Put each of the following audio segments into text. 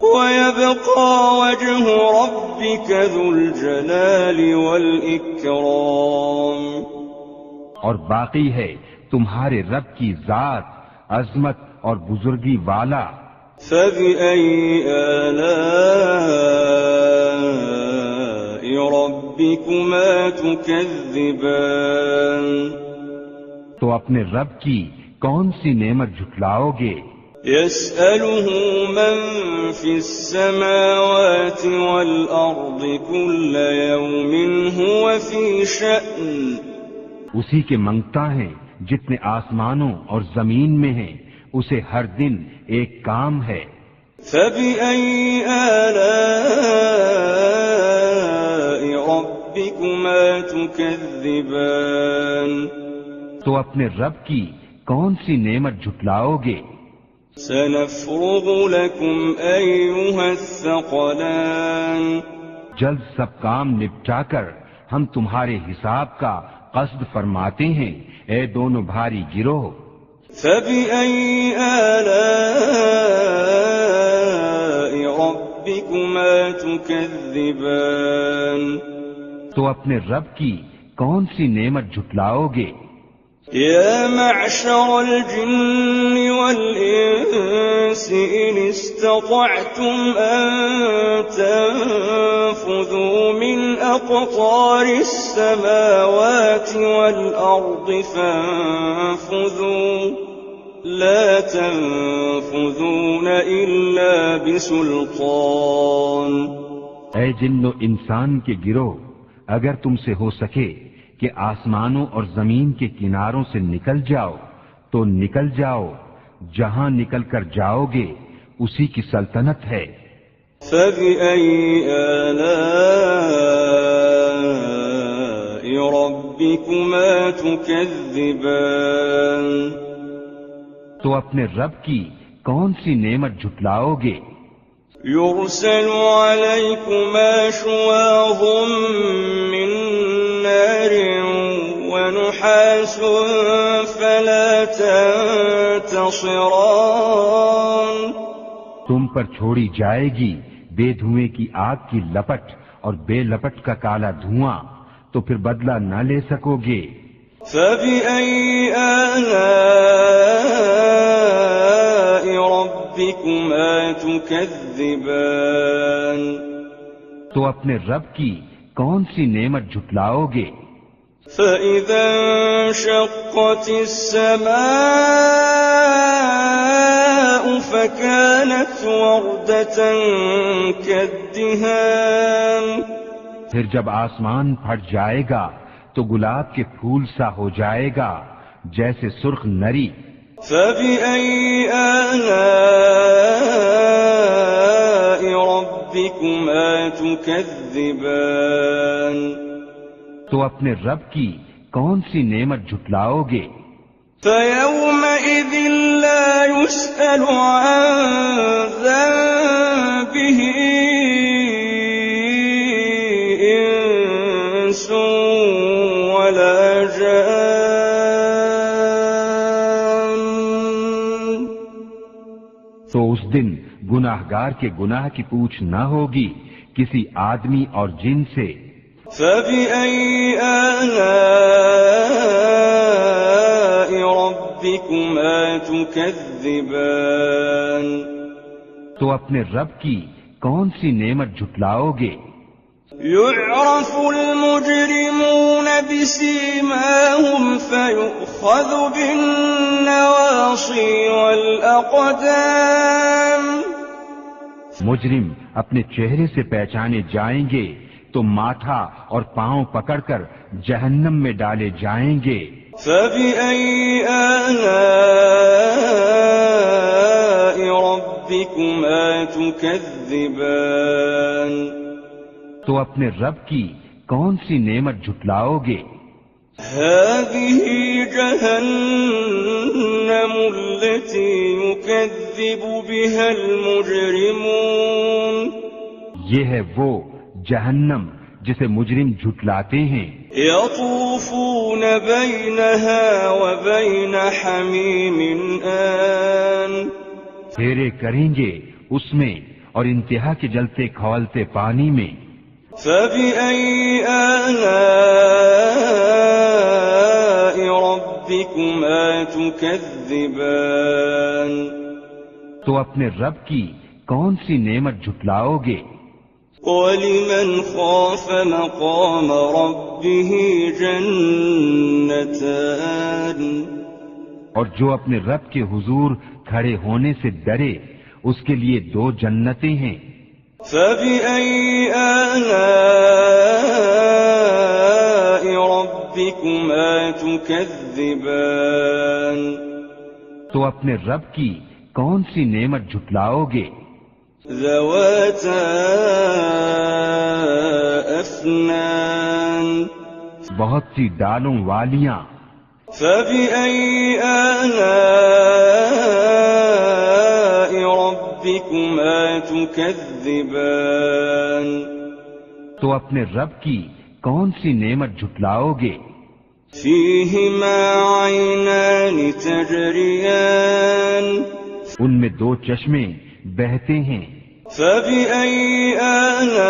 ويبقى وجه ربك ذو الجلال والإكرام. اور باقی ہے تمہارے رب کی ذات عظمت اور بزرگی والا. فبأي آلاء ربكما تكذبان. تو اپنے رب کی کون سی نعمت جھٹلاؤ گے؟ يسأله من في السماوات والأرض كل يوم هو في شأن. اسی کے منگتا ہے جتنے آسمانوں اور زمین میں ہیں، اسے ہر دن ایک کام ہے. فبأي آلاء ربكما تكذبان. تو اپنے رب کی کون سی نعمت جھٹلاؤ گے؟ سنفرغ لكم أيها الثقلان. جلد سب کام نپٹا کر ہم تمہارے حساب کا قصد فرماتے ہیں، اے دونوں بھاری گروہ. فبأي آلاء ربكما تكذبان. تو اپنے رب کی کون سی نعمت جھٹلاؤ گے؟ يا معشر الجن والإنس إن استطعتم أن تنفذوا من أقطار السماوات والأرض فانفذوا لا تنفذون إلا بسلطان. اے جن و انسان کے گروہ، اگر تم سے ہو سکے کہ آسمانوں اور زمین کے کناروں سے نکل جاؤ تو نکل جاؤ، جہاں نکل کر جاؤ گے اسی کی سلطنت ہے. فبأي آلاء ربكما تكذبان. تو اپنے رب کی کون سی نعمت جھٹلاؤ گے؟ يرسل عليكما شواظ من نار ونحاس فلا تنتصران. تم پر چھوڑی جائے گی بے دھوئیں کی آگ کی لپٹ اور بے لپٹ کا کالا دھواں، تو پھر بدلہ نہ لے سکو گے. فبأي آلاء ربكما تكذبان. تو اپنے رب کی کون سی نعمت جھٹلاؤ گے؟ فإذا انشقت السماء فكانت وردة كالدهان. پھر جب آسمان پھٹ جائے گا تو گلاب کے پھول سا ہو جائے گا جیسے سرخ نری. فبأي آلاء ربكما تكذبان. تو اپنے رب کی کون سی نعمت جھٹلاؤ گے؟ فيومئذ لا يسأل عن ذنبه إنس ولا جان. تو اس دن گناہگار کے گناہ کی پوچھ نہ ہوگی کسی آدمی اور جن سے. فبأي آلاء ربكما تكذبان. تو اپنے رب کی کون سی نعمت جھٹلاؤ گے؟ يعرف المجرمون بسيماهم فيؤخذ بالنواصي والأقدام. مجرم اپنے چہرے سے پہچانے جائیں گے تو ماتھا اور پاؤں پکڑ کر جہنم میں ڈالے جائیں گے. فبأي آلاء ربكما تكذبان. تو اپنے رب کی کون سی نعمت جھٹلاؤ گے؟ هذه جهنم التي يكذب بها المجرمون. یہ ہے وہ جہنم جسے مجرم جھٹلاتے ہیں. يطوفون بينها وبين حميم آن. پھیرے کریں گے اس میں اور انتہا کے جلتے کھولتے پانی میں. فَبِأَيِّ آلَاءِ رَبِّكُمَا تُكَذِّبَانِ تو اپنے رب کی کون سی نعمت جھٹلاؤ گے؟ وَلِمَنْ خَافَ مَقَامَ رَبِّهِ جَنَّتَانِ اور جو اپنے رب کے حضور کھڑے ہونے سے ڈرے اس کے لیے 2 جنتیں ہیں. فَبِأَيِّ آلَاءِ رَبِّكُمَا تُكَذِّبَانِ تو اپنے رب کی کون سی نعمت جھٹلاؤ گے؟ ذَوَاتَا أَفْنَانٍ بہت سی ڈالوں والیاں. فَبِأَيِّ آلَاءِ رَبِّكُمَا تُكَذِّبَانِ تو اپنے رب کی کون سی نعمت جھٹلاؤ گے؟ فِيهِمَا عَيْنَانِ تَجْرِيَانِ ان میں 2 چشمے بہتے ہیں. فَبِأَيِّ آلَاءِ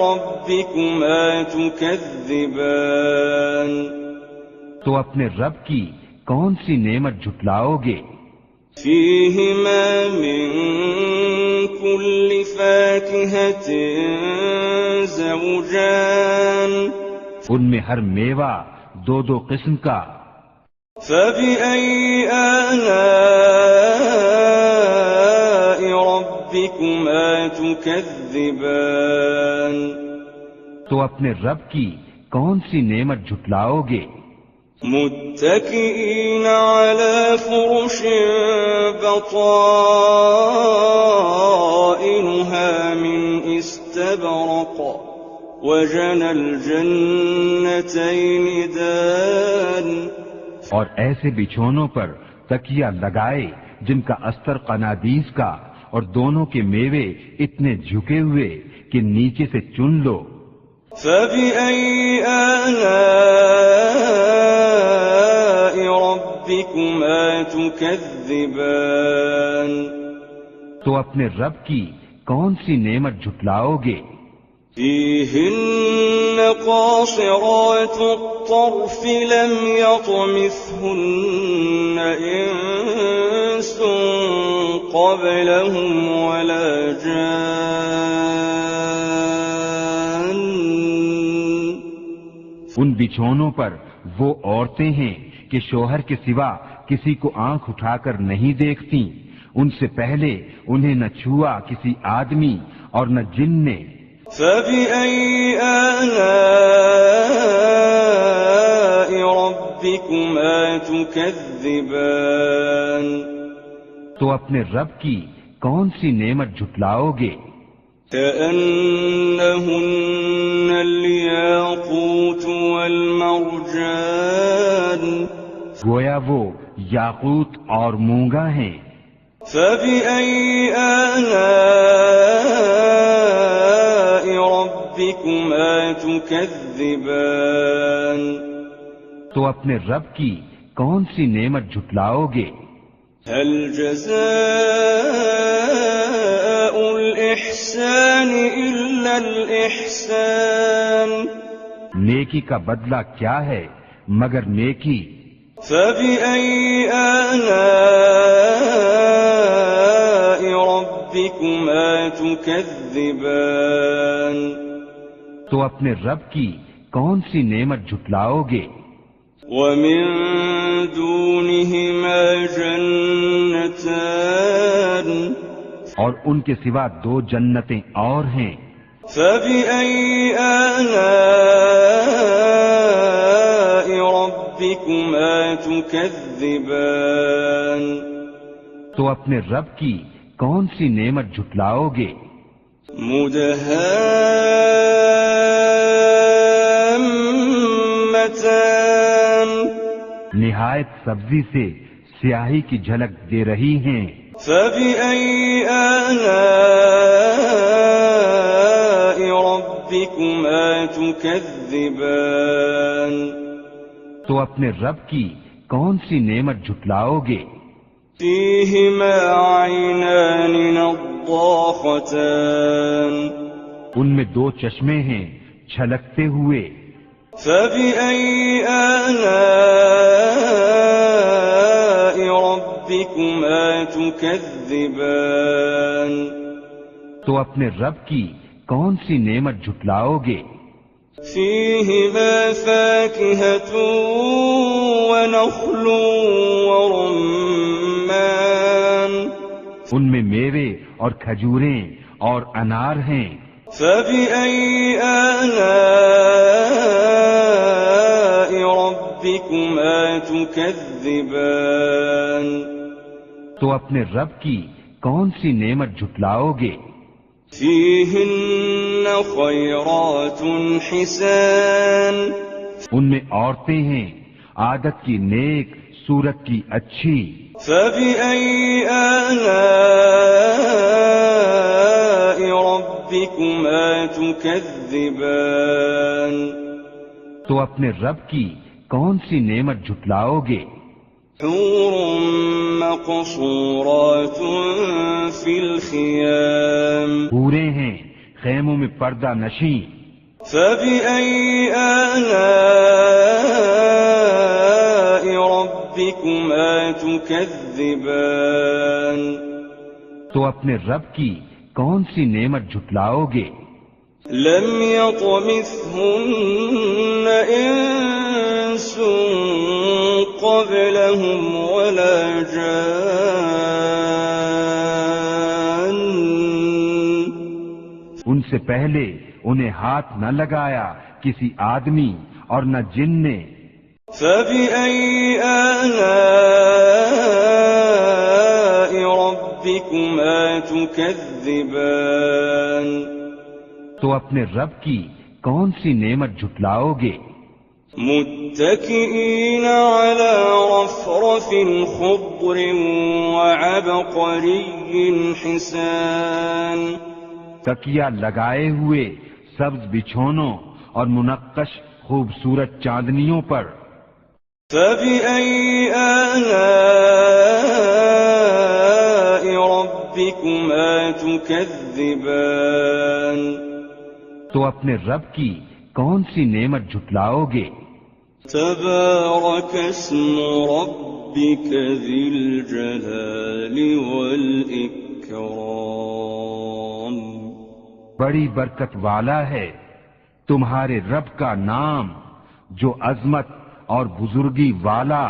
رَبِّكُمَا تُكَذِّبَانِ تو اپنے رب کی کون سی نعمت جھٹلاؤ گے؟ فِيهِمَا مِن كُلِّ فَاكِهَةٍ زَوْجَانِ ان میں ہر میوہ 2 قسم کا. فَبِأَيِّ آلَاءِ رَبِّكُمَا تُكَذِّبَانِ تو اپنے رب کی کون سی نعمت جھٹلاؤ گے؟ متكئين على فرش بطائنها من استبرق وجنى الجنتين دان اور ایسے بچھونوں پر تکیہ لگائے جن کا استر قنادیس کا اور دونوں کے میوے اتنے جھکے ہوئے کہ نیچے سے چن لو. فَبِأَيِّ آلَاءِ رَبِّكُمَا تُكَذِّبَانِ تو اپنے رب کی کون سی نعمت جھٹلاؤ گے؟ فِيهِنَّ قَاصِرَاتُ الطَّرْفِ لَمْ يَطْمِثْهُنَّ إِنسٌ قَبْلَهُمْ وَلَا جَانٌّ ان بچھونوں پر وہ عورتیں ہیں کہ شوہر کے سوا کسی کو آنکھ اٹھا کر نہیں دیکھتی. ان سے پہلے انہیں نہ چھوا کسی آدمی اور نہ جن نے. فَبِأَيِّ آلَاءِ رَبِّكُمَا تُكَذِّبَانِ تو اپنے رب کی کون سی نعمت جھٹلاؤ گے؟ كَأَنَّهُنَّ الْيَاقُوتُ وَالْمَرْجَانُ گویا وہ یاقوت اور مونگا ہیں. فَبِأَيِّ آلَاءِ رَبِّكُمَا تُكَذِّبَانِ تو اپنے رب کی کون سی نعمت جھٹلاؤ گے؟ هَلْ جَزَاءُ الْإِحْسَانِ إِلَّا الْإِحْسَانُ نیکی کا بدلہ کیا ہے مگر نیکی. فَبِأَيِّ آلَاءِ رَبِّكُمَا تُكَذِّبَانِ تو اپنے رب کی کون سی نعمت جھٹلاؤ گے؟ وَمِن دُونِهِمَا جَنَّتَانِ اور ان کے سوا 2 جنتیں اور ہیں. فَبِأَيِّ آلَاءِ رَبِّكُمَا تُكَذِّبَانِ تو اپنے رب کی کون سی نعمت جھٹلاؤ گے؟ مُدْهَامَّتَانِ نہایت سبزی سے سیاہی کی جھلک دے رہی ہیں. فَبِأَيِّ آلَاءِ رَبِّكُمَا تُكَذِّبَانِ تو اپنے رب کی کون سی نعمت جھٹلاؤ گے؟ فيهما عينان نضاختان ان میں دو چشمے ہیں چھلکتے ہوئے. فبأي آلاء ربكما تكذبان تو اپنے رب کی کون سی نعمت جھٹلاؤ گے؟ فيهما فاكهة ونخل ورمان ان میں میوے اور کھجوریں اور انار ہیں. فبأي آلاء ربكما تكذبان تو اپنے رب کی کون سی نعمت جھٹلاؤ گے؟ فيهن خيرات حسان ان میں عورتیں ہیں عادت کی نیک، صورت کی اچھی. فبأي آلاء ربكما تكذبان تو اپنے رب کی کون سی نعمت جھٹلاؤ گے؟ حور مقصورات في الخيام پورے ہیں خیموں میں پردہ نشیں. فبأي آلاء ربكما تكذبان تو اپنے رب کی کون سی نعمت جھٹلاؤ گے؟ لم يطمثهن إنس قبلهم ولا جان ان سے پہلے انہیں ہاتھ نہ لگایا کسی آدمی اور نہ جن نے. فبأي آلاء ربكما تكذبان تو اپنے رب کی کون سی نعمت جھٹلاؤ گے؟ متكئين على رفرف خضر وعبقري حسان تکیا لگائے ہوئے سبز بچھونوں اور منقش خوبصورت چاندنیوں پر. فبأي آلاء ربكما تكذبان تو اپنے رب کی کون سی نعمت جھٹلاؤ گے؟ تبارك اسم ربك ذي الجلال والإكرام بڑی برکت والا ہے تمہارے رب کا نام جو عظمت اور بزرگی والا